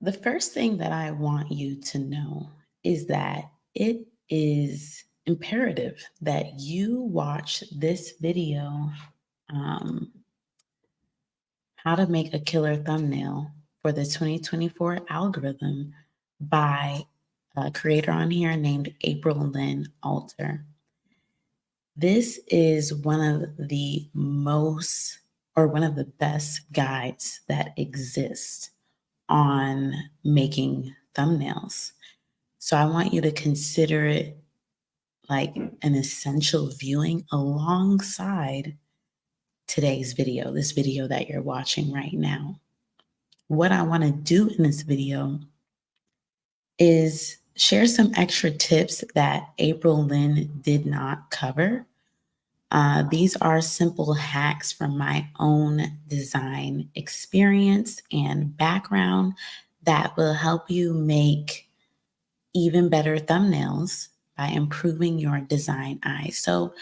The first thing that I want you to know is that it is imperative that you watch this video, um, How to Make a Killer Thumbnail for the 2024 Algorithm by a creator on here named April Lynn Alter. This is one of the most or one of the best guides that exist on making thumbnails. So I want you to consider it like an essential viewing alongside today's video, this video that you're watching right now. What I want to do in this video is share some extra tips that April Lynn did not cover. These are simple hacks from my own design experience and background that will help you make even better thumbnails by improving your design eye. So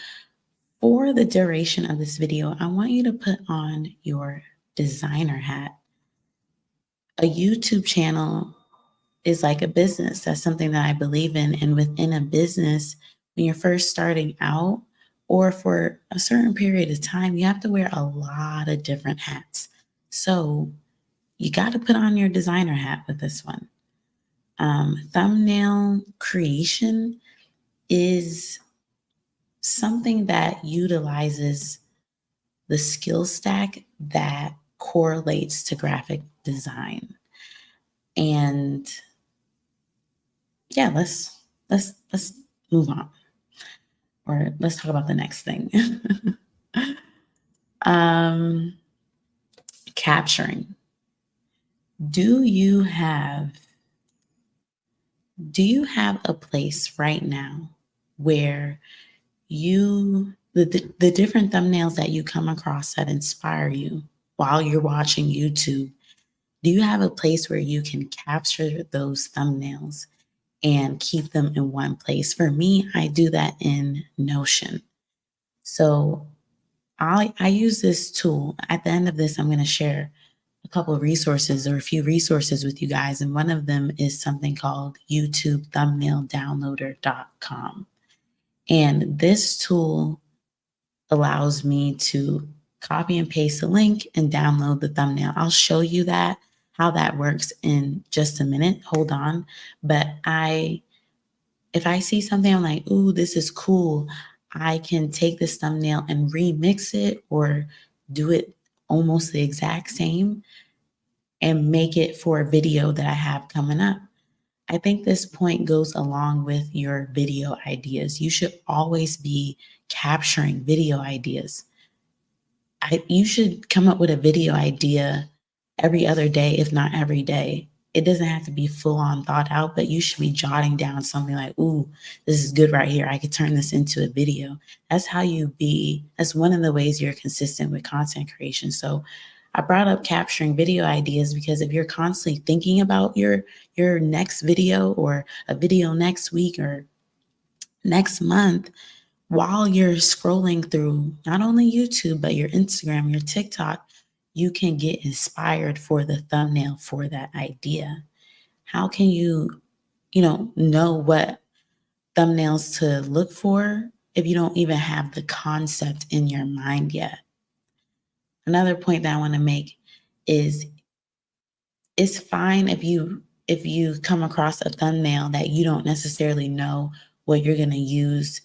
for the duration of this video, I want you to put on your designer hat. A YouTube channel is like a business. That's something that I believe in. And within a business, when you're first starting out or for a certain period of time, you have to wear a lot of different hats. So you got to put on your designer hat with this one. Thumbnail creation is something that utilizes the skill stack that correlates to graphic design. And yeah, let's move on. Or let's talk about the next thing. um, Capturing. Do you have a place right now where the different thumbnails that you come across that inspire you while you're watching YouTube, do you have a place where you can capture those thumbnails and keep them in one place? For me, I do that in Notion. So I use this tool. At the end of this, I'm going to share a couple of resources or a few resources with you guys. And one of them is something called YouTubeThumbnailDownloader.com. And this tool allows me to copy and paste a link and download the thumbnail. I'll show you how that works in just a minute. Hold on. But if I see something, I'm like, ooh, this is cool, I can take this thumbnail and remix it or do it almost the exact same and make it for a video that I have coming up. I think this point goes along with your video ideas. You should always be capturing video ideas. You should come up with a video idea every other day, if not every day. It doesn't have to be full on thought out, but you should be jotting down something like, ooh, this is good right here. I could turn this into a video. That's one of the ways you're consistent with content creation. So I brought up capturing video ideas because if you're constantly thinking about your next video or a video next week or next month, while you're scrolling through not only YouTube, but your Instagram, your TikTok, you can get inspired for the thumbnail for that idea. How can know what thumbnails to look for if you don't even have the concept in your mind yet? Another point that I want to make is it's fine if you come across a thumbnail that you don't necessarily know what you're going to use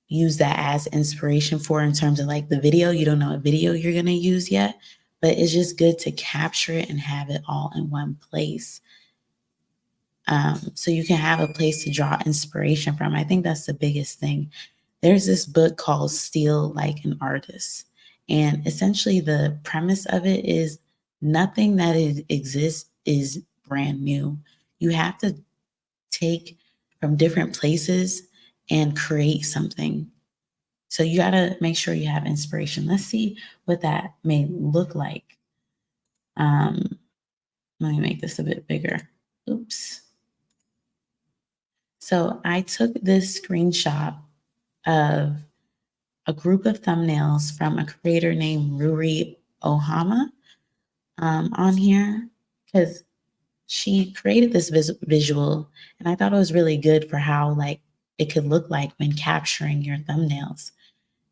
that as inspiration for in terms of like the video. You don't know what video you're going to use yet, but it's just good to capture it and have it all in one place. So you can have a place to draw inspiration from. I think that's the biggest thing. There's this book called Steal Like an Artist. And essentially the premise of it is nothing that exists is brand new. You have to take from different places and create something. So you got to make sure you have inspiration. Let's see what that may look like. Let me make this a bit bigger. Oops. So I took this screenshot of a group of thumbnails from a creator named Ruri Ohama on here because she created this visual, and I thought it was really good for how like it could look like when capturing your thumbnails.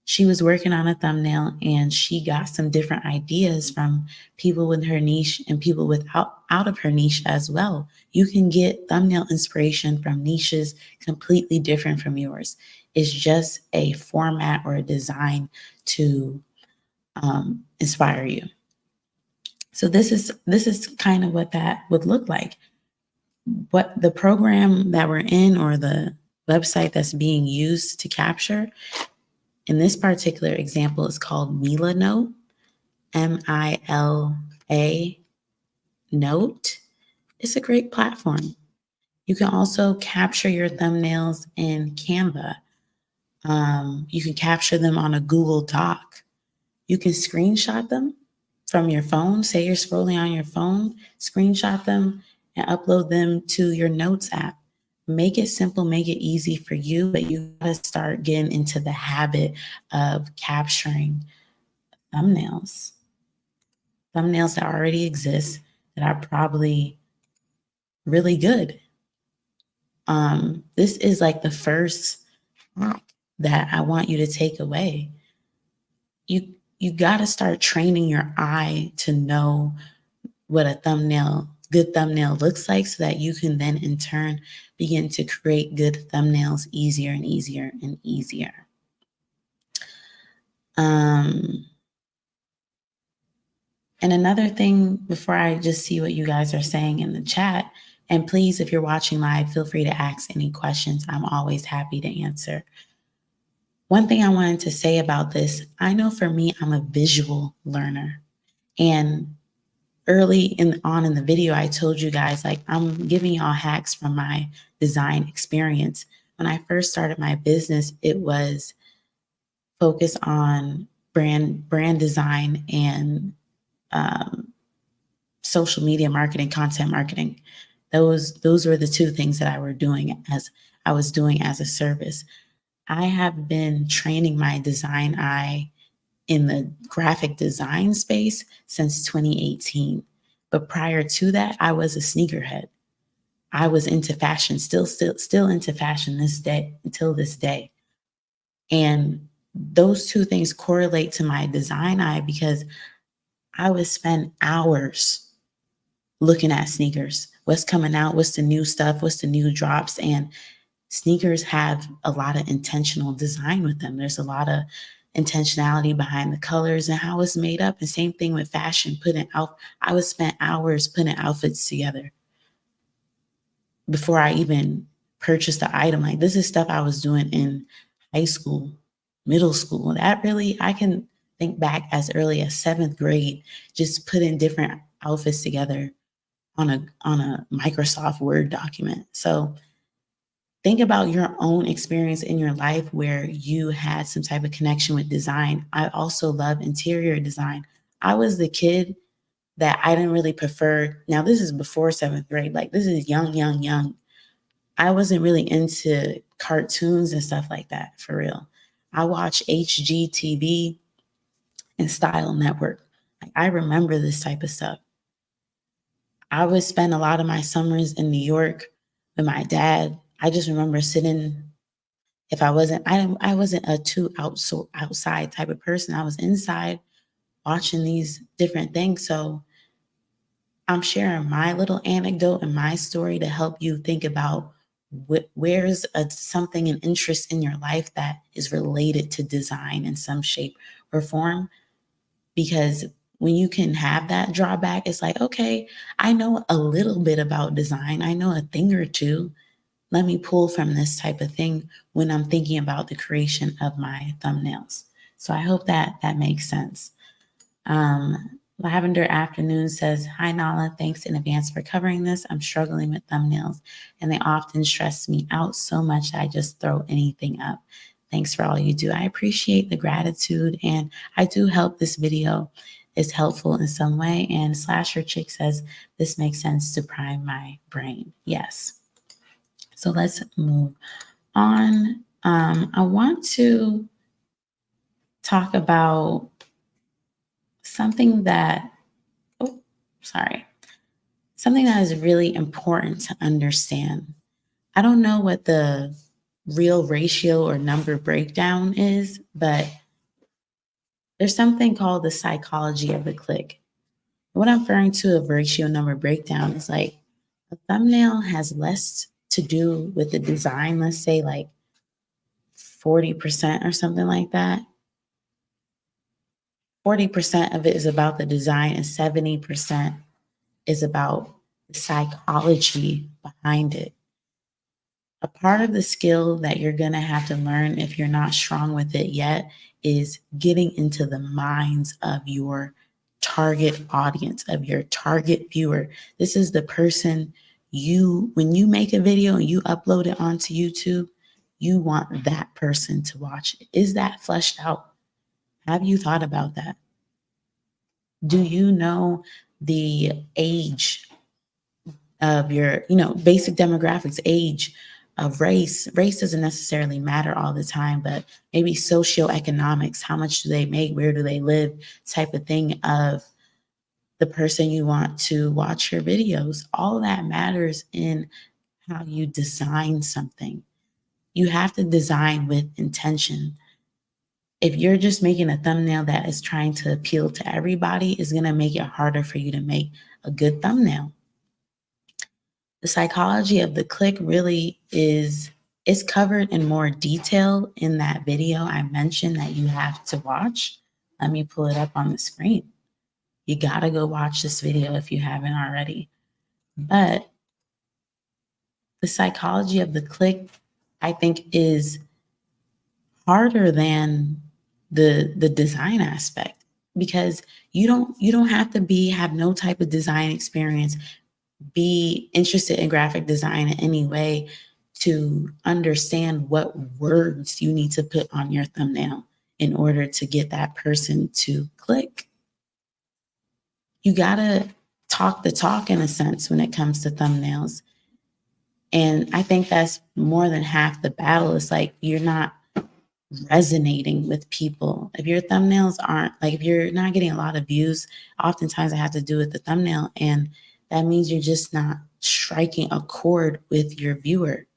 She was working on a thumbnail and she got some different ideas from people with her niche and people without out of her niche as well. You can get thumbnail inspiration from niches completely different from yours. It's just a format or a design to inspire you. So this is kind of what that would look like. What the program that we're in or the website that's being used to capture in this particular example is called Mila Note, Mila Note. It's a great platform. You can also capture your thumbnails in Canva. You can capture them on a Google Doc. You can screenshot them from your phone. Say you're scrolling on your phone, screenshot them and upload them to your Notes app. Make it simple, make it easy for you, but you gotta start getting into the habit of capturing thumbnails. Thumbnails that already exist that are probably really good. This is like the first hack that I want you to take away. You got to start training your eye to know what a good thumbnail looks like so that you can then in turn begin to create good thumbnails easier and easier and easier. And another thing before I just see what you guys are saying in the chat, and please, if you're watching live, feel free to ask any questions. I'm always happy to answer. One thing I wanted to say about this, I know for me, I'm a visual learner. And early on in the video, I told you guys, like, I'm giving y'all hacks from my design experience. When I first started my business, it was focused on brand design and social media marketing, content marketing. Those were the two things that I was doing as a service. I have been training my design eye in the graphic design space since 2018. But prior to that, I was a sneakerhead. I was into fashion, still into fashion this day until this day. And those two things correlate to my design eye because I would spend hours looking at sneakers. What's coming out? What's the new stuff? What's the new drops? And sneakers have a lot of intentional design with them. There's a lot of intentionality behind the colors and how it's made up. And same thing with fashion, I would spend hours putting outfits together before I even purchased the item. Like, this is stuff I was doing in high school, middle school. I can think back as early as 7th grade, just putting different outfits together on a Microsoft Word document. So think about your own experience in your life where you had some type of connection with design. I also love interior design. I was the kid that I didn't really prefer. Now, this is before 7th grade. Like, this is young. I wasn't really into cartoons and stuff like that, for real. I watched HGTV and Style Network. Like, I remember this type of stuff. I would spend a lot of my summers in New York with my dad. I just remember sitting. If I wasn't a outside type of person. I was inside watching these different things. So I'm sharing my little anecdote and my story to help you think about where's something, an interest in your life that is related to design in some shape or form. Because when you can have that drawback, it's like, okay, I know a little bit about design. I know a thing or two. Let me pull from this type of thing when I'm thinking about the creation of my thumbnails. So I hope that that makes sense. Lavender Afternoon says, hi, Nala. Thanks in advance for covering this. I'm struggling with thumbnails and they often stress me out so much that I just throw anything up. Thanks for all you do. I appreciate the gratitude and I do hope this video is helpful in some way. And Slasher Chick says, this makes sense to prime my brain. Yes. So let's move on. I want to talk about something something that is really important to understand. I don't know what the real ratio or number breakdown is, but there's something called the psychology of the click. What I'm referring to a ratio number breakdown is like a thumbnail has less to do with the design, let's say like 40% or something like that. 40% of it is about the design and 70% is about the psychology behind it. A part of the skill that you're going to have to learn if you're not strong with it yet is getting into the minds of your target audience, of your target viewer. This is the person when you make a video and you upload it onto YouTube, you want that person to watch it. Is that fleshed out? Have you thought about that? Do you know the age of your, basic demographics, age, of race? Race doesn't necessarily matter all the time, but maybe socioeconomics, how much do they make, where do they live, type of thing of the person you want to watch your videos. All that matters in how you design something. You have to design with intention. If you're just making a thumbnail that is trying to appeal to everybody, it's going to make it harder for you to make a good thumbnail. The psychology of the click really is covered in more detail in that video I mentioned that you have to watch. Let me pull it up on the screen. You got to go watch this video if you haven't already. But the psychology of the click, I think, is harder than the design aspect, because you don't have to have no type of design experience, be interested in graphic design in any way to understand what words you need to put on your thumbnail in order to get that person to click. You gotta talk the talk in a sense when it comes to thumbnails. And I think that's more than half the battle. It's like you're not resonating with people. If your thumbnails aren't, like, if you're not getting a lot of views, oftentimes I have to do with the thumbnail, and that means you're just not striking a chord with your viewer.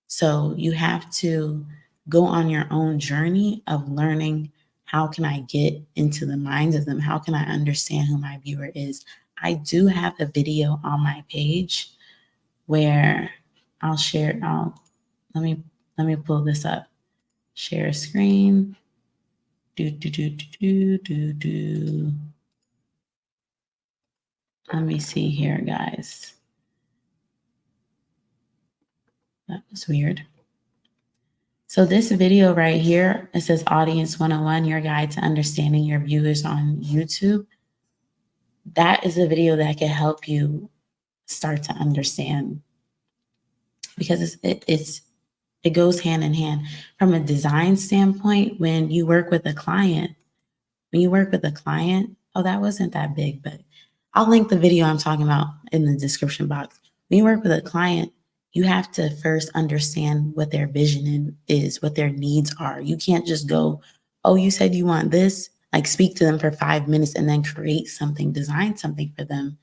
So you have to go on your own journey of learning, how can I get into the minds of them? How can I understand who my viewer is? I do have a video on my page where I'll share. Let me pull this up. Share a screen. Let me see here, guys. That was weird. So this video right here, it says Audience 101, your guide to understanding your viewers on YouTube. That is a video that can help you start to understand, because it goes hand in hand. From a design standpoint, when you work with a client, oh, that wasn't that big, but I'll link the video I'm talking about in the description box. When you work with a client, you have to first understand what their vision is, what their needs are. You can't just go, oh, you said you want this, like speak to them for 5 minutes and then create something, design something for them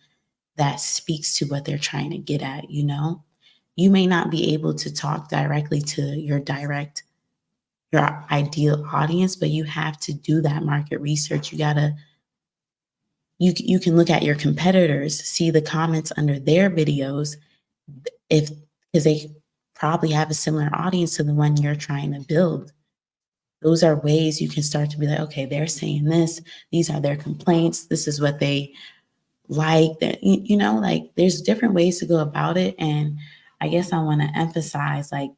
that speaks to what they're trying to get at, you know? You may not be able to talk directly to your ideal audience, but you have to do that market research. You can look at your competitors, see the comments under their videos, because they probably have a similar audience to the one you're trying to build. Those are ways you can start to be like, okay, they're saying this, these are their complaints, this is what they like. That, like, there's different ways to go about it. And I guess I want to emphasize, like,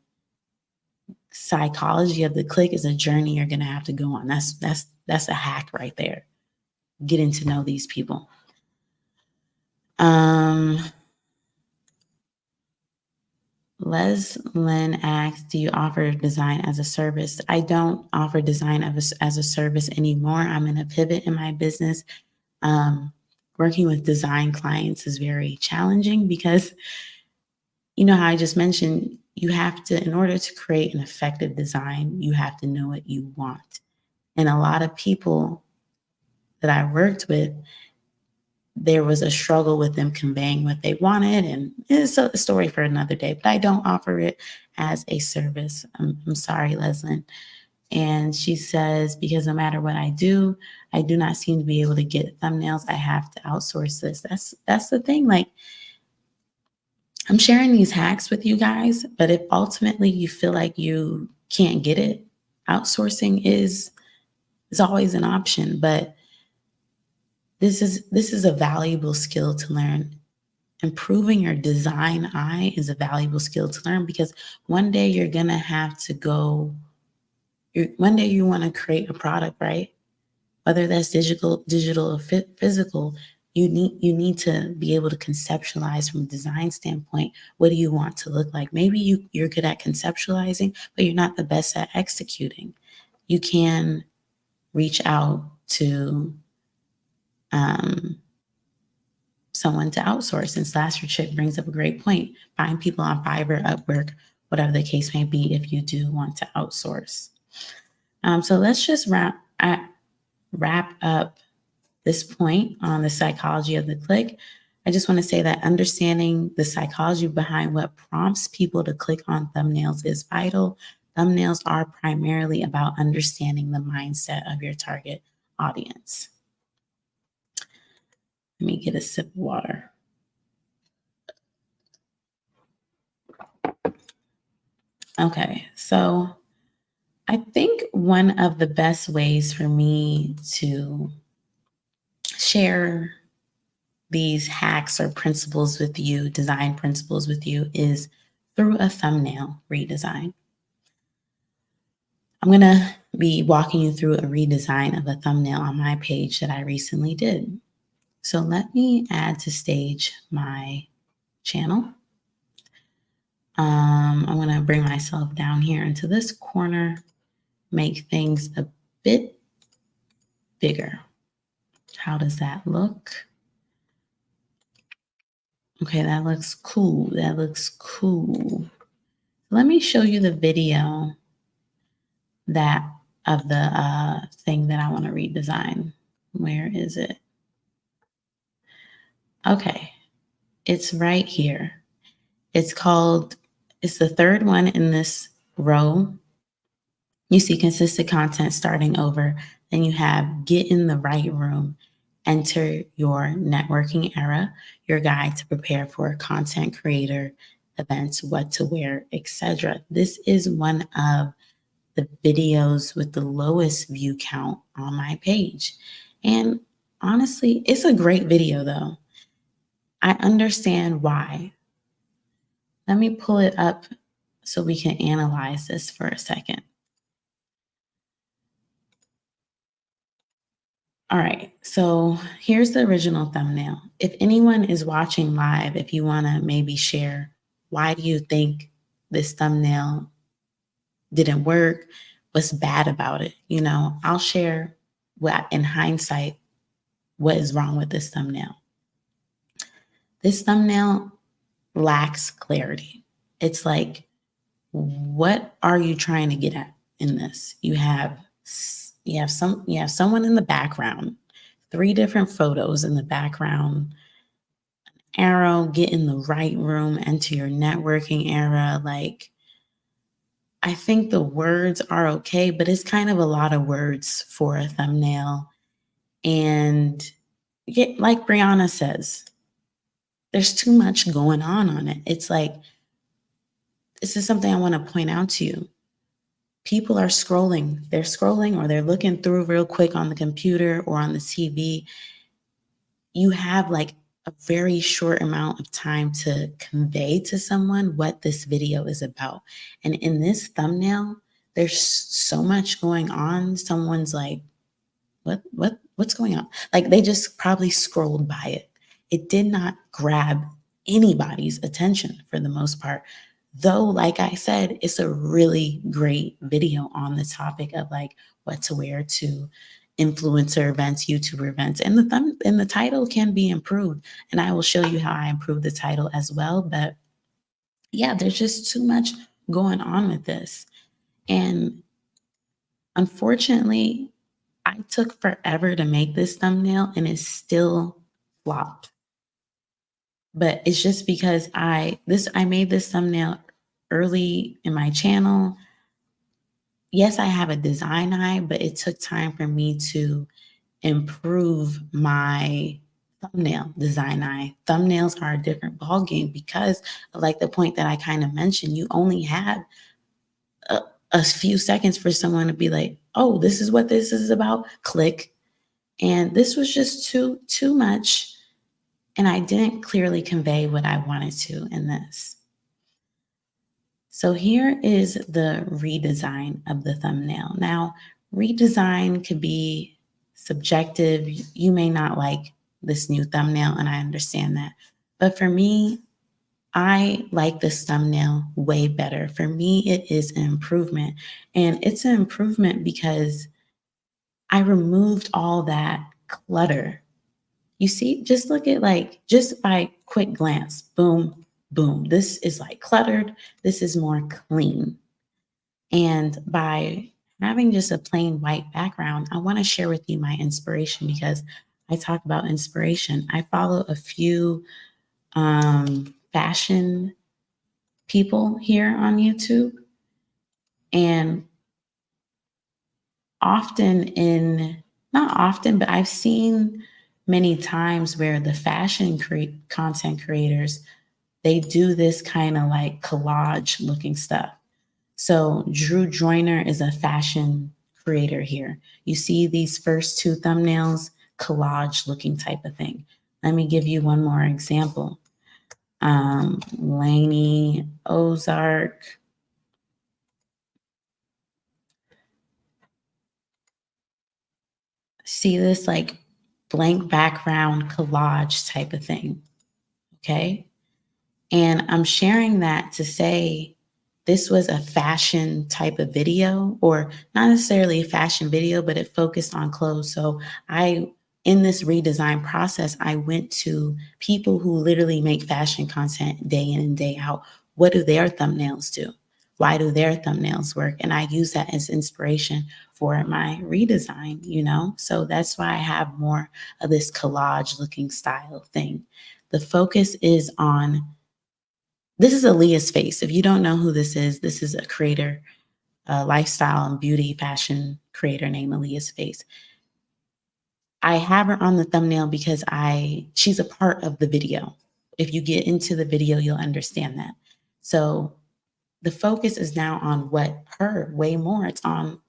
psychology of the click is a journey you're going to have to go on. That's a hack right there. Getting to know these people. Leslyn asks, do you offer design as a service? I don't offer design as a service anymore. I'm in a pivot in my business. Working with design clients is very challenging because, how I just mentioned, you have to, in order to create an effective design, you have to know what you want. And a lot of people that I worked with, there was a struggle with them conveying what they wanted, and it's a story for another day, but I don't offer it as a service. I'm sorry, Leslin. And she says, because no matter what I do not seem to be able to get thumbnails. I have to outsource this. That's the thing. Like, I'm sharing these hacks with you guys, but if ultimately you feel like you can't get it, outsourcing is always an option. But this is a valuable skill to learn. Improving your design eye is a valuable skill to learn, because one day you're gonna have to go. One day you want to create a product, right? Whether that's digital or physical, you need to be able to conceptualize from a design standpoint. What do you want to look like? Maybe you're good at conceptualizing, but you're not the best at executing. You can reach out to someone to outsource. And Slasher Chick brings up a great point. Find people on Fiverr, Upwork, whatever the case may be, if you do want to outsource. So let's just wrap up this point on the psychology of the click. I just want to say that understanding the psychology behind what prompts people to click on thumbnails is vital. Thumbnails are primarily about understanding the mindset of your target audience. Let me get a sip of water. Okay, so I think one of the best ways for me to share these hacks or principles with you, design principles with you, is through a thumbnail redesign. I'm going to be walking you through a redesign of a thumbnail on my page that I recently did. So let me add to stage my channel. I'm going to bring myself down here into this corner, make things a bit bigger. How does that look? Okay, that looks cool. That looks cool. Let me show you the video that of the thing that I want to redesign. Where is it? Okay, it's right here. It's the third one in this row. You see consistent content starting over. Then you have get in the right room, enter your networking era, your guide to prepare for a content creator events, what to wear, etc. This is one of the videos with the lowest view count on my page. And honestly, it's a great video though. I understand why. Let me pull it up so we can analyze this for a second. All right, so here's the original thumbnail. If anyone is watching live, if you want to maybe share, why do you think this thumbnail didn't work? What's bad about it? I'll share what, in hindsight, what is wrong with this thumbnail. This thumbnail lacks clarity. It's like, what are you trying to get at in this? You have someone in the background, 3 different photos in the background, arrow, get in the right room, enter your networking era. Like, I think the words are okay, but it's kind of a lot of words for a thumbnail. And like Brianna says, there's too much going on it. It's like, this is something I want to point out to you. People are scrolling. They're scrolling, or they're looking through real quick on the computer or on the TV. You have like a very short amount of time to convey to someone what this video is about. And in this thumbnail, there's so much going on. Someone's like, what's going on? Like, they just probably scrolled by it. It did not grab anybody's attention for the most part. Though, like I said, it's a really great video on the topic of like what to wear to influencer events, YouTuber events, and the title can be improved. And I will show you how I improved the title as well. But yeah, there's just too much going on with this. And unfortunately, I took forever to make this thumbnail, and it still flopped. But it's just because I made this thumbnail early in my channel. Yes, I have a design eye, but it took time for me to improve my thumbnail design eye. Thumbnails are a different ballgame because, like the point that I kind of mentioned, you only have a, a few seconds for someone to be like, "Oh, this is what this is about." Click, and this was just too much, and I didn't clearly convey what I wanted to in this. So here is the redesign of the thumbnail. Now, redesign could be subjective. You may not like this new thumbnail, and I understand that. But for me, I like this thumbnail way better. For me, it is an improvement. And it's an improvement because I removed all that clutter. You see, just look at like, just by quick glance, boom, boom. This is like cluttered. This is more clean. And by having just a plain white background, I want to share with you my inspiration because I talk about inspiration. I follow a few fashion people here on YouTube, and often in not often, but I've seen many times where the content creators, they do this kind of like collage looking stuff. So Drew Joyner is a fashion creator here. You see these first two thumbnails, collage looking type of thing. Let me give you one more example. Lainey Ozark. See this like blank background collage type of thing. Okay. And I'm sharing that to say this was a fashion type of video, or not necessarily a fashion video, but it focused on clothes. So in this redesign process, I went to people who literally make fashion content day in and day out. What do their thumbnails do? Why do their thumbnails work? And I use that as inspiration for my redesign. So that's why I have more of this collage looking style thing. The focus is on this is Aaliyah's face. If you don't know who this is a creator, a lifestyle and beauty fashion creator named Aaliyah's face. I have her on the thumbnail because she's a part of the video. If you get into the video, you'll understand that. So the focus is now on her way more. It's on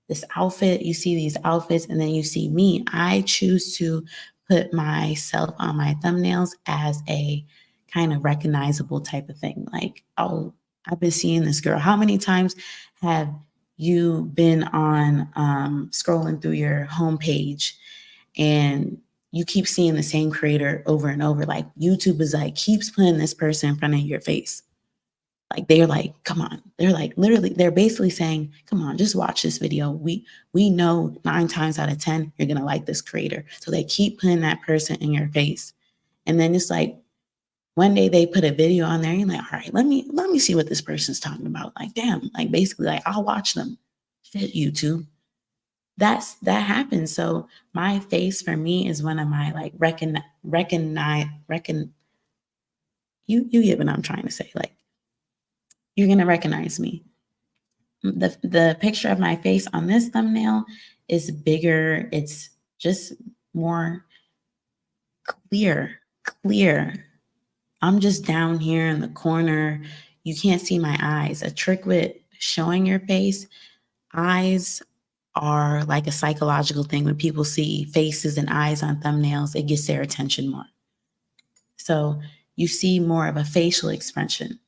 this outfit. You see these outfits, and then you see me. I choose to put myself on my thumbnails as a kind of recognizable type of thing. Like, oh, I've been seeing this girl. How many times have you been on scrolling through your homepage and you keep seeing the same creator over and over? Like YouTube is like keeps putting this person in front of your face. Like they're like, come on. They're like literally, they're basically saying, come on, just watch this video. We know 9 times out of 10 you're gonna like this creator. So they keep putting that person in your face. And then it's like one day they put a video on there, and you're like, all right, let me see what this person's talking about. Like, damn, like basically like I'll watch them. Shit, YouTube. That happens. So my face for me is one of my like you get what I'm trying to say. Like you're gonna recognize me. The picture of my face on this thumbnail is bigger. It's just more clear. I'm just down here in the corner. You can't see my eyes. A trick with showing your face, eyes are like a psychological thing. When people see faces and eyes on thumbnails, it gets their attention more. So you see more of a facial expression.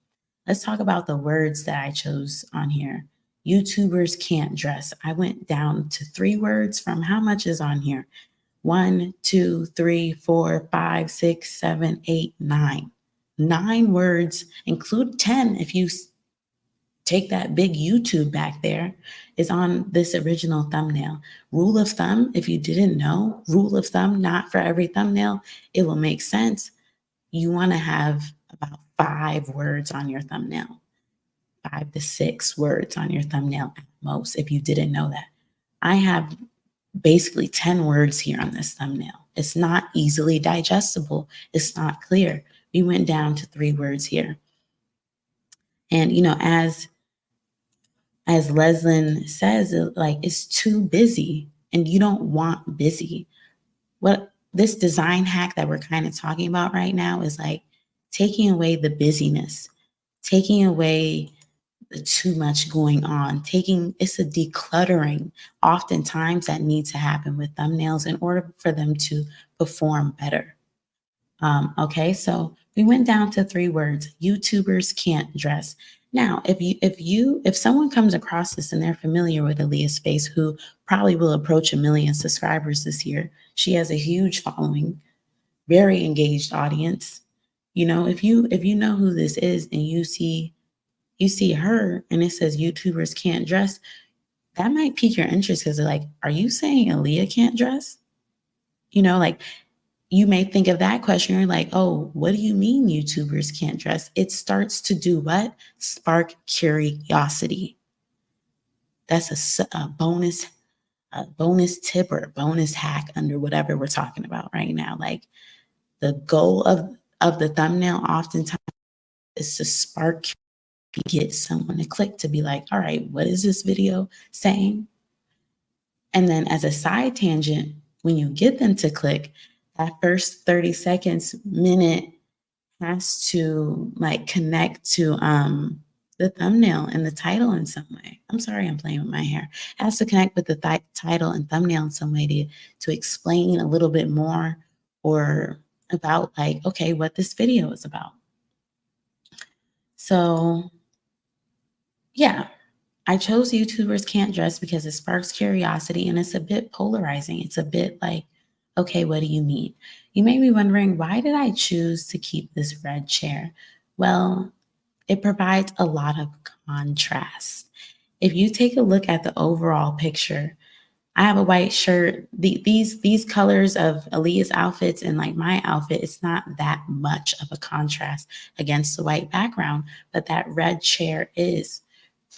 Let's talk about the words that I chose on here. YouTubers can't dress. I went down to 3 words from how much is on here? 1, 2, 3, 4, 5, 6, 7, 8, 9. 9 words, include 10 if you take that big YouTube back there, is on this original thumbnail. Rule of thumb, if you didn't know, rule of thumb, not for every thumbnail, it will make sense. You want to have about 5 words on your thumbnail, 5 to 6 words on your thumbnail at most, if you didn't know that. I have basically 10 words here on this thumbnail. It's not easily digestible. It's not clear. We went down to 3 words here. And as Leslin says, like it's too busy and you don't want busy. What this design hack that we're kind of talking about right now is like taking away the busyness, taking away the too much going on, it's a decluttering oftentimes that needs to happen with thumbnails in order for them to perform better. Okay, so we went down to 3 words. YouTubers can't dress. Now, if someone comes across this and they're familiar with Aaliyah's face, who probably will approach 1 million subscribers this year, she has a huge following, very engaged audience. If you know who this is and you see her and it says YouTubers can't dress, that might pique your interest because they're like, are you saying Aaliyah can't dress? Like you may think of that question. You're like, oh, what do you mean YouTubers can't dress? It starts to do what? Spark curiosity. That's a bonus tip or a bonus hack under whatever we're talking about right now. Like the goal of the thumbnail oftentimes is to spark, get someone to click to be like, all right, what is this video saying? And then as a side tangent, when you get them to click, that first 30 seconds, minute has to like connect to the thumbnail and the title in some way. I'm sorry, I'm playing with my hair. It has to connect with the title and thumbnail in some way to explain a little bit more or about like, okay, what this video is about. So yeah, I chose YouTubers can't dress because it sparks curiosity and it's a bit polarizing. It's a bit like, okay, what do you mean? You may be wondering, why did I choose to keep this red chair? Well, it provides a lot of contrast. If you take a look at the overall picture, I have a white shirt. These colors of Aaliyah's outfits and like my outfit, it's not that much of a contrast against the white background, but that red chair is.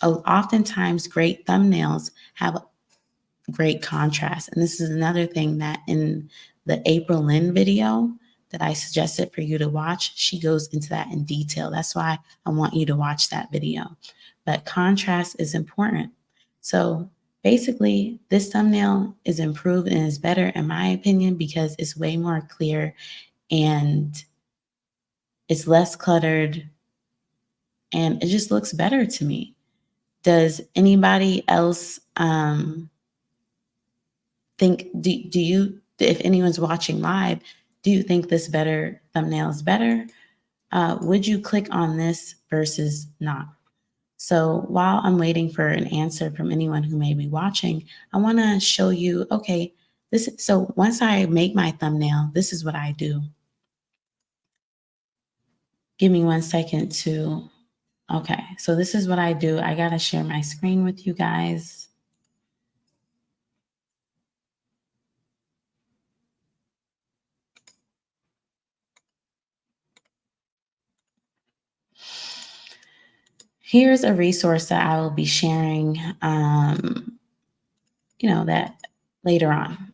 Oftentimes, great thumbnails have great contrast. And this is another thing that in the April Lynn video that I suggested for you to watch, she goes into that in detail. That's why I want you to watch that video. But contrast is important. So basically, this thumbnail is improved and is better, in my opinion, because it's way more clear and it's less cluttered and it just looks better to me. Does anybody else think, do you, if anyone's watching live, do you think this better thumbnail is better? Would you click on this versus not? So while I'm waiting for an answer from anyone who may be watching, I want to show you, okay, so once I make my thumbnail, this is what I do. Give me 1 second okay, so this is what I do. I got to share my screen with you guys. Here's a resource that I will be sharing, that later on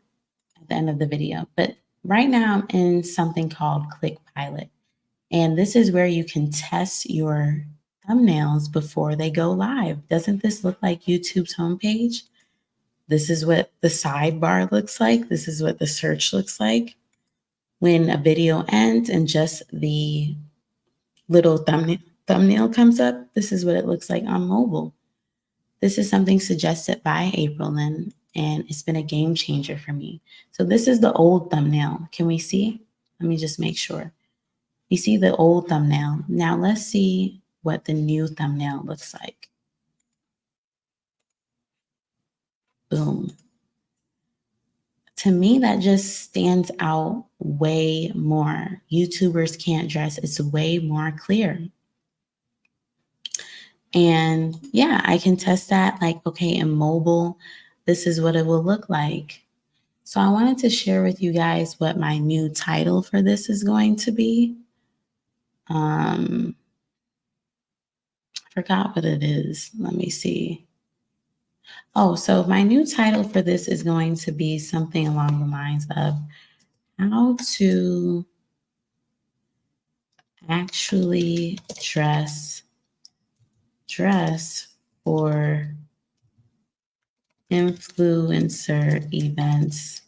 at the end of the video. But right now I'm in something called ClickPilot. And this is where you can test your thumbnails before they go live. Doesn't this look like YouTube's homepage? This is what the sidebar looks like. This is what the search looks like. When a video ends and just the little thumbnail comes up, this is what it looks like on mobile. This is something suggested by April Lynn, and it's been a game changer for me. So this is the old thumbnail. Can we see? Let me just make sure. You see the old thumbnail. Now let's see what the new thumbnail looks like. Boom. To me, that just stands out way more. YouTubers can't dress. It's way more clear. And yeah, I can test that like, okay, in mobile, this is what it will look like. So I wanted to share with you guys what my new title for this is going to be. I forgot what it is. Let me see. Oh, so my new title for this is going to be something along the lines of how to actually dress for influencer events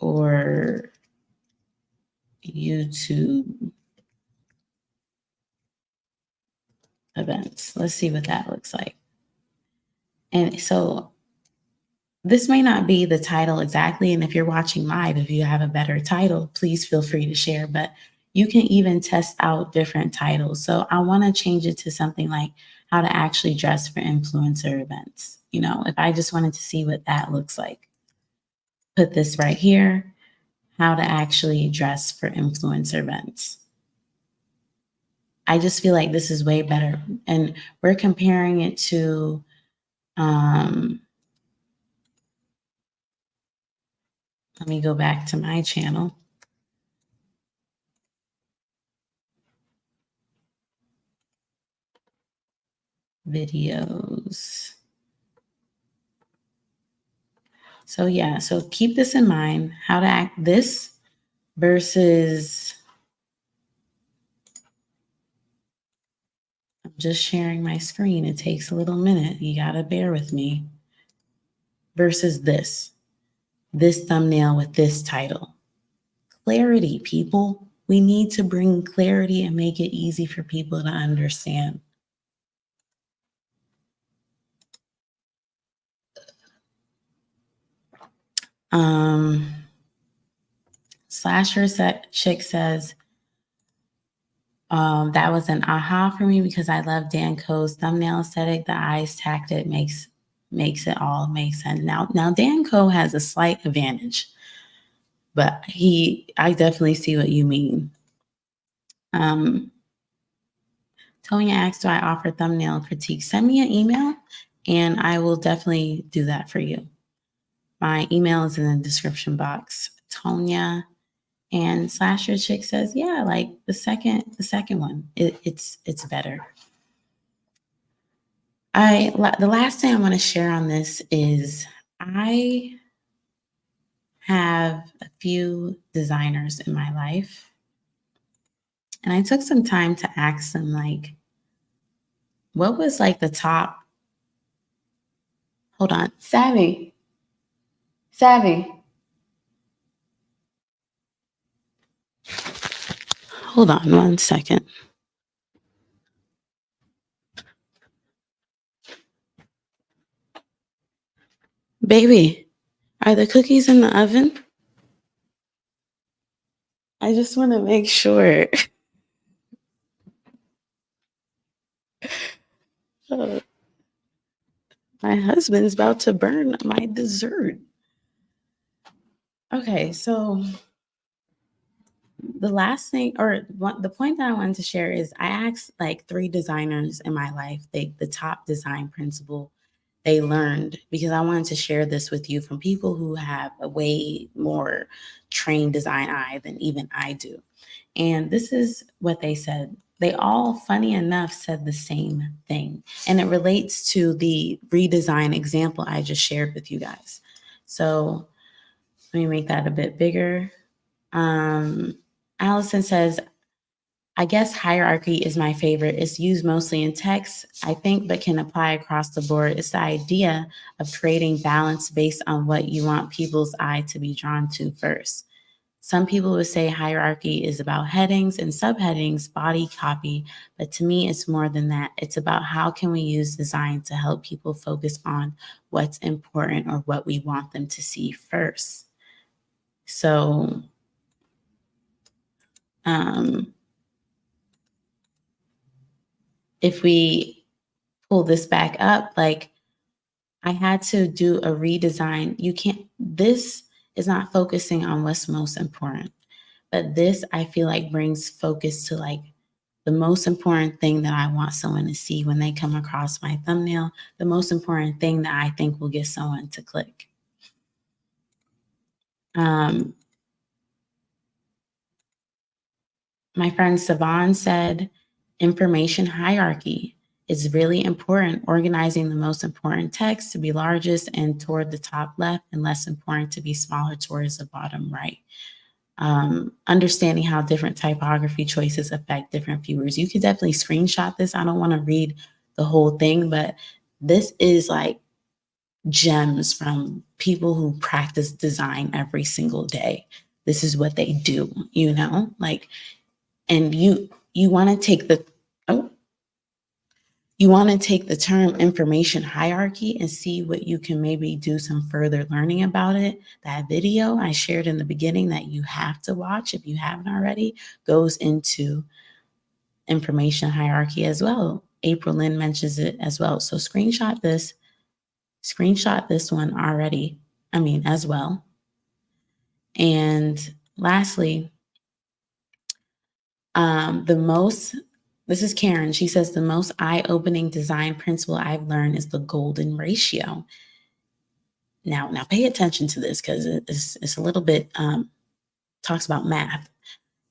or YouTube events. Let's see what that looks like. And so this may not be the title exactly. And if you're watching live, if you have a better title, please feel free to share. But you can even test out different titles. So I want to change it to something like how to actually dress for influencer events. You know, if I just wanted to see what that looks like, put this right here, how to actually dress for influencer events. I just feel like this is way better. And we're comparing it to, let me go back to my channel. Videos. So yeah, so keep this in mind, how to act this versus, I'm just sharing my screen. It takes a little minute. You got to bear with me. Versus this thumbnail with this title. Clarity, people. We need to bring clarity and make it easy for people to understand. Slasher Chick says, that was an aha for me because I love Dan Coe's thumbnail aesthetic. The eyes tactic makes it all make sense. Now Dan Coe has a slight advantage, but I definitely see what you mean. Tonya asked, do I offer thumbnail critique? Send me an email and I will definitely do that for you. My email is in the description box. Tonya. And Slasher Chick says, yeah, like the second one, it's better. The last thing I want to share on this is I have a few designers in my life, and I took some time to ask them, like, what was like the top? Hold on, Savvy. Hold on 1 second. Baby, are the cookies in the oven? I just want to make sure. Oh, my husband's about to burn my dessert. Okay, so the last thing, or the point that I wanted to share is I asked like 3 designers in my life, the top design principle they learned, because I wanted to share this with you from people who have a way more trained design eye than even I do. And this is what they said. They all, funny enough, said the same thing. And it relates to the redesign example I just shared with you guys. So let me make that a bit bigger. Allison says, I guess hierarchy is my favorite. It's used mostly in text, I think, but can apply across the board. It's the idea of creating balance based on what you want people's eye to be drawn to first. Some people would say hierarchy is about headings and subheadings, body copy, but to me, it's more than that. It's about how can we use design to help people focus on what's important or what we want them to see first. So, if we pull this back up, like I had to do a redesign. This is not focusing on what's most important, but this I feel like brings focus to like the most important thing that I want someone to see when they come across my thumbnail, the most important thing that I think will get someone to click. My friend Savan said, information hierarchy. It's really important organizing the most important text to be largest and toward the top left, and less important to be smaller towards the bottom right. Understanding how different typography choices affect different viewers. You could definitely screenshot this. I don't want to read the whole thing, but this is like gems from people who practice design every single day. This is what they do, like, and you want to take the oh, you want to take the term information hierarchy and see what you can maybe do some further learning about it. That video I shared in the beginning that you have to watch if you haven't already goes into information hierarchy as well. April Lynn mentions it as well. So screenshot this one already, as well. And lastly, this is Karen. She says, the most eye-opening design principle I've learned is the golden ratio. Now pay attention to this because it's a little bit, talks about math.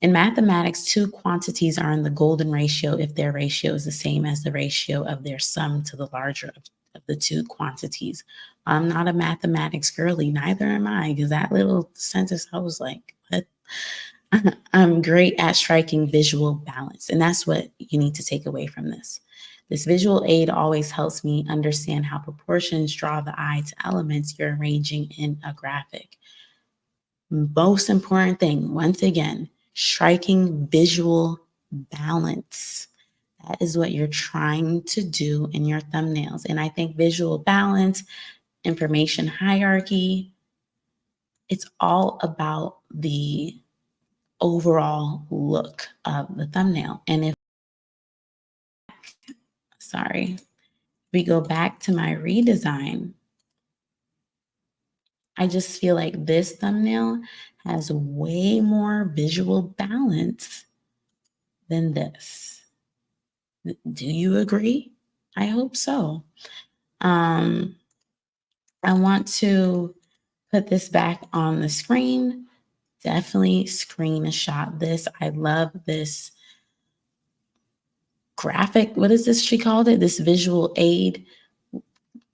In mathematics, two quantities are in the golden ratio if their ratio is the same as the ratio of their sum to the larger of the two quantities. I'm not a mathematics girly, neither am I, because that little sentence, I was like, what? I'm great at striking visual balance, and that's what you need to take away from this. This visual aid always helps me understand how proportions draw the eye to elements you're arranging in a graphic. Most important thing, once again, striking visual balance. That is what you're trying to do in your thumbnails. And I think visual balance, information hierarchy, it's all about the overall look of the thumbnail. And we go back to my redesign, I just feel like this thumbnail has way more visual balance than this. Do you agree? I hope so. I want to put this back on the screen. Definitely screenshot this. I love this graphic. What is this? She called it this visual aid.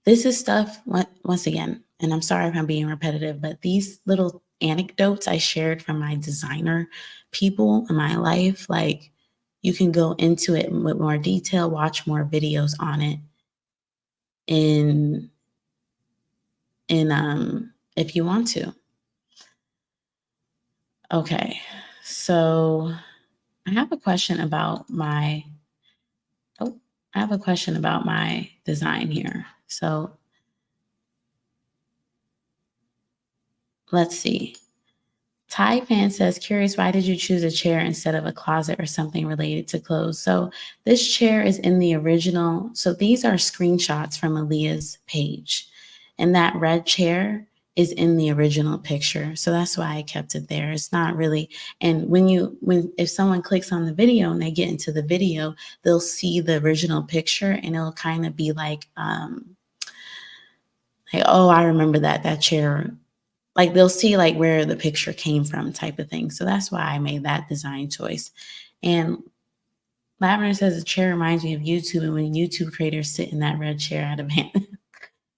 This is stuff, once again, and I'm sorry if I'm being repetitive, but these little anecdotes I shared from my designer people in my life, like, you can go into it with more detail, watch more videos on it in if you want to. Okay, so I have a question about my design here. So let's see. Ty Fan says, curious, why did you choose a chair instead of a closet or something related to clothes? So this chair is in the original. So these are screenshots from Aaliyah's page. And that red chair is in the original picture. So that's why I kept it there. It's not really, and if someone clicks on the video and they get into the video, they'll see the original picture and it'll kind of be like, oh, I remember that chair. Like, they'll see like where the picture came from type of thing. So that's why I made that design choice. And Lavender says the chair reminds me of YouTube and when YouTube creators sit in that red chair at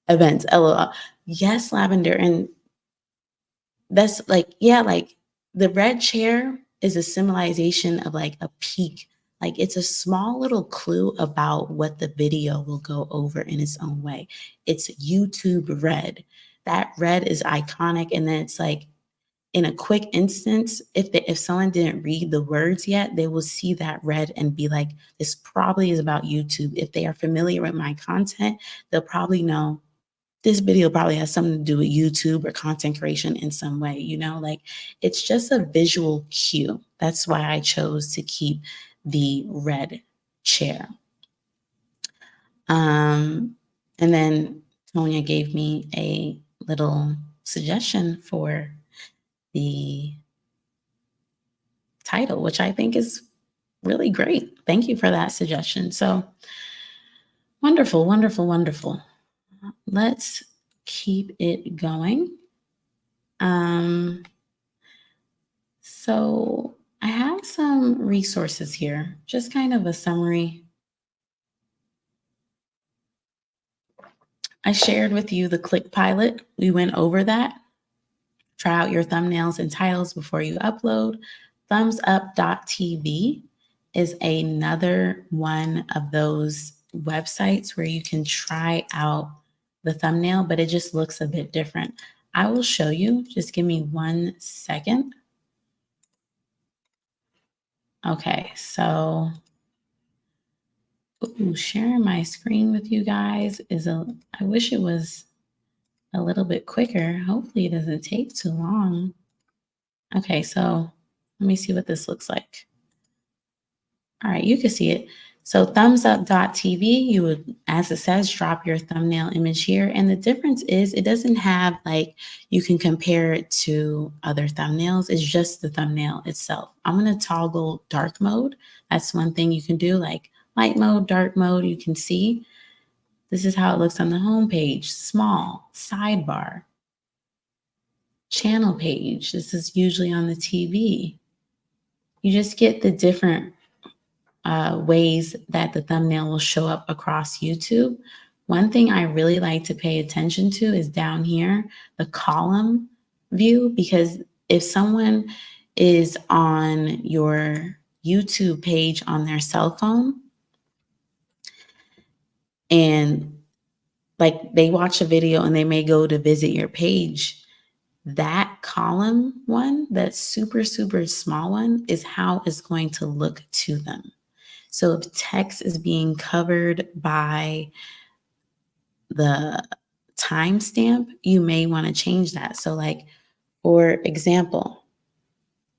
events. LOL. Yes, Lavender. And that's like, yeah, like the red chair is a symbolization of like a peak. Like, it's a small little clue about what the video will go over in its own way. It's YouTube red. That red is iconic. And then it's like, in a quick instance, if someone didn't read the words yet, they will see that red and be like, this probably is about YouTube. If they are familiar with my content, they'll probably know this video probably has something to do with YouTube or content creation in some way, like, it's just a visual cue. That's why I chose to keep the red chair. And then Tonya gave me a little suggestion for the title, which I think is really great. Thank you for that suggestion. So wonderful, wonderful, wonderful. Let's keep it going. So I have some resources here, just kind of a summary I shared with you the Click Pilot. We went over that. Try out your thumbnails and titles before you upload. Thumbsup.tv is another one of those websites where you can try out the thumbnail, but it just looks a bit different. I will show you. Just give me 1 second. Okay, so sharing my screen with you guys I wish it was a little bit quicker. Hopefully it doesn't take too long. Okay, so let me see what this looks like. All right, you can see it. So thumbsup.tv, you would, as it says, drop your thumbnail image here. And the difference is it doesn't have like, you can compare it to other thumbnails. It's just the thumbnail itself. I'm going to toggle dark mode. That's one thing you can do, like light mode, dark mode. You can see this is how it looks on the home page. Small, sidebar, channel page. This is usually on the TV. You just get the different ways that the thumbnail will show up across YouTube. One thing I really like to pay attention to is down here, the column view, because if someone is on your YouTube page on their cell phone and like they watch a video and they may go to visit your page, that column one, that super, super small one, is how it's going to look to them. So if text is being covered by the timestamp, you may want to change that. So like, for example,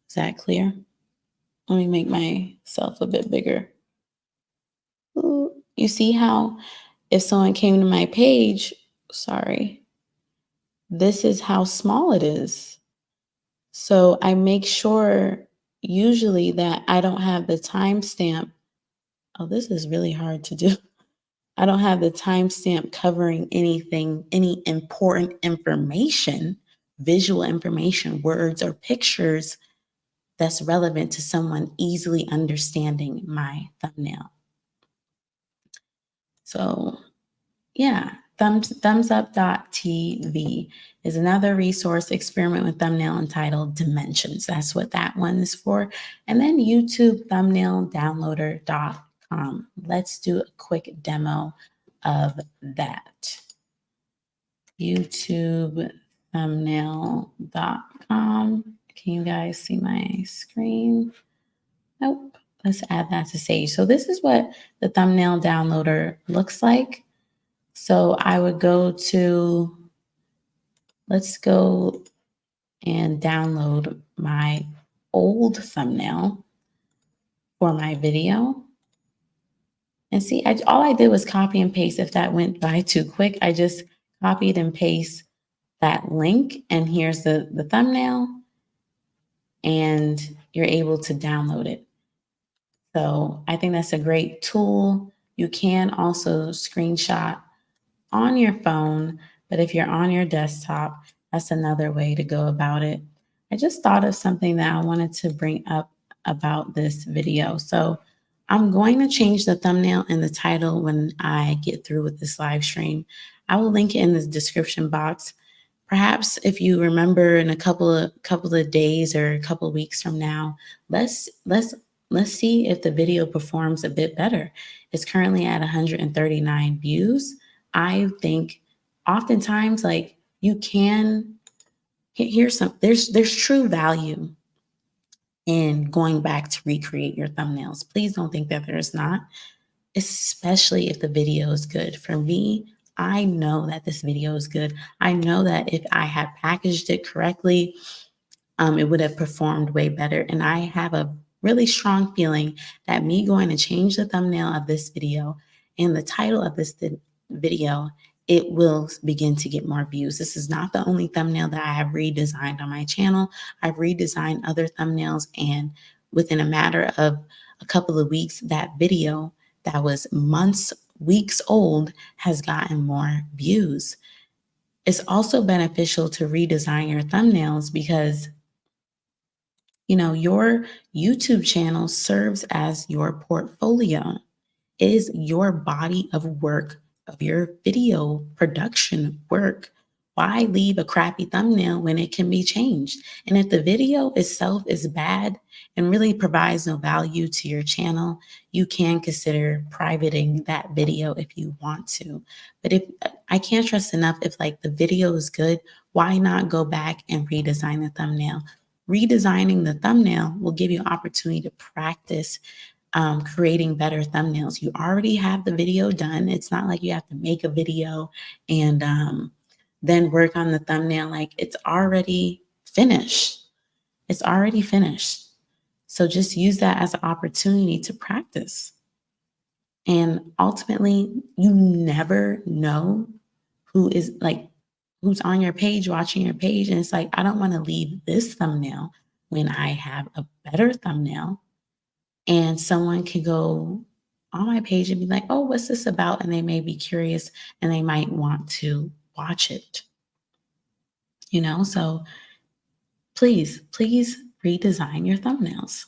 is that clear? Let me make myself a bit bigger. Ooh, you see how if someone came to my page, sorry, this is how small it is. So I make sure usually that I don't have the timestamp. Oh, this is really hard to do. I don't have the timestamp covering anything, any important information, visual information, words or pictures that's relevant to someone easily understanding my thumbnail. So yeah, thumbsup.tv is another resource. Experiment with thumbnail entitled Dimensions. That's what that one is for. And then YouTube thumbnaildownloader.com. Let's do a quick demo of that. YouTube thumbnail.com. Can you guys see my screen? Nope. Let's add that to Sage. So this is what the thumbnail downloader looks like. So I would go to, let's go and download my old thumbnail for my video. And see, all I did was copy and paste. If that went by too quick, I just copied and paste that link. And here's the thumbnail. And you're able to download it. So I think that's a great tool. You can also screenshot on your phone, but if you're on your desktop, that's another way to go about it. I just thought of something that I wanted to bring up about this video. So I'm going to change the thumbnail and the title when I get through with this live stream. I will link it in the description box. Perhaps if you remember in a couple of days or a couple of weeks from now, let's see if the video performs a bit better. It's currently at 139 views. I think oftentimes like you can there's true value in going back to recreate your thumbnails. Please don't think that there's not, especially if the video is good. For me, I know that this video is good. I know that if I had packaged it correctly, it would have performed way better. And I have a really strong feeling that me going to change the thumbnail of this video and the title of this video, it will begin to get more views. This is not the only thumbnail that I have redesigned on my channel. I've redesigned other thumbnails, and within a matter of a couple of weeks, that video that was months, weeks old has gotten more views. It's also beneficial to redesign your thumbnails because your YouTube channel serves as your portfolio. It is your body of work of your video production work. Why leave a crappy thumbnail when it can be changed? And if the video itself is bad and really provides no value to your channel, you can consider privating that video if you want to. But if I can't stress enough, if like the video is good, why not go back and redesign the thumbnail? Redesigning the thumbnail will give you an opportunity to practice creating better thumbnails. You already have the video done. It's not like you have to make a video and then work on the thumbnail. Like it's already finished. It's already finished. So just use that as an opportunity to practice. And ultimately, you never know who is like, who's on your page, watching your page. And it's like, I don't want to leave this thumbnail when I have a better thumbnail. And someone can go on my page and be like, oh, what's this about? And they may be curious and they might want to watch it, So please redesign your thumbnails.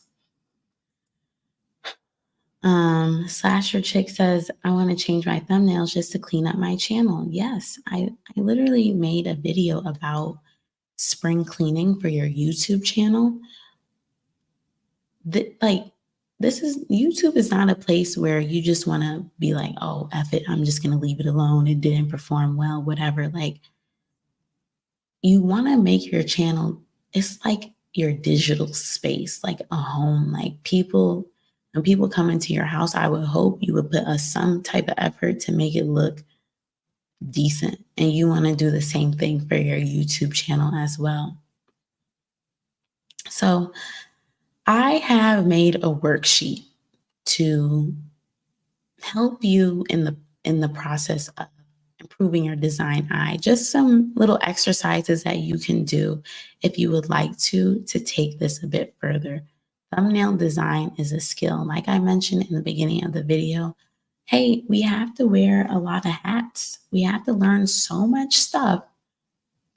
Slasher Chick says, I want to change my thumbnails just to clean up my channel. Yes, I literally made a video about spring cleaning for your YouTube channel. YouTube is not a place where you just want to be like, oh, F it, I'm just going to leave it alone. It didn't perform well, whatever. Like, you want to make your channel, it's like your digital space, like a home. Like when people come into your house, I would hope you would put some type of effort to make it look decent. And you want to do the same thing for your YouTube channel as well. So I have made a worksheet to help you in the process of improving your design eye. Just some little exercises that you can do if you would like to take this a bit further. Thumbnail design is a skill. Like I mentioned in the beginning of the video, hey, we have to wear a lot of hats. We have to learn so much stuff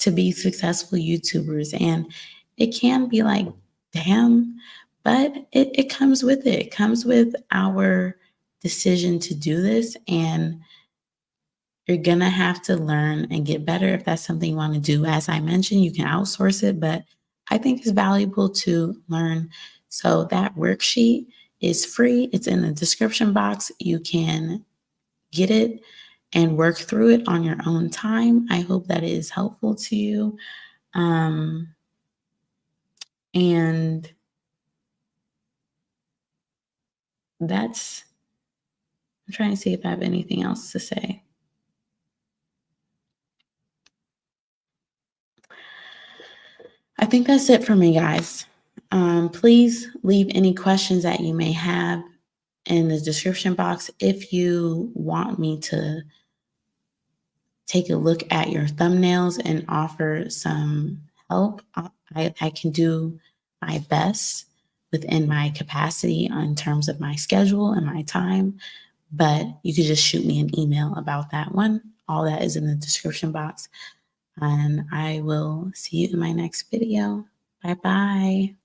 to be successful YouTubers. And it can be like, damn, but it comes with it. It comes with our decision to do this. And you're going to have to learn and get better if that's something you want to do. As I mentioned, you can outsource it, but I think it's valuable to learn. So that worksheet is free. It's in the description box. You can get it and work through it on your own time. I hope that it is helpful to you. And I'm trying to see if I have anything else to say. I think that's it for me, guys. Please leave any questions that you may have in the description box. If you want me to take a look at your thumbnails and offer some help, I can do my best within my capacity in terms of my schedule and my time. But you could just shoot me an email about that one. All that is in the description box. And I will see you in my next video. Bye-bye.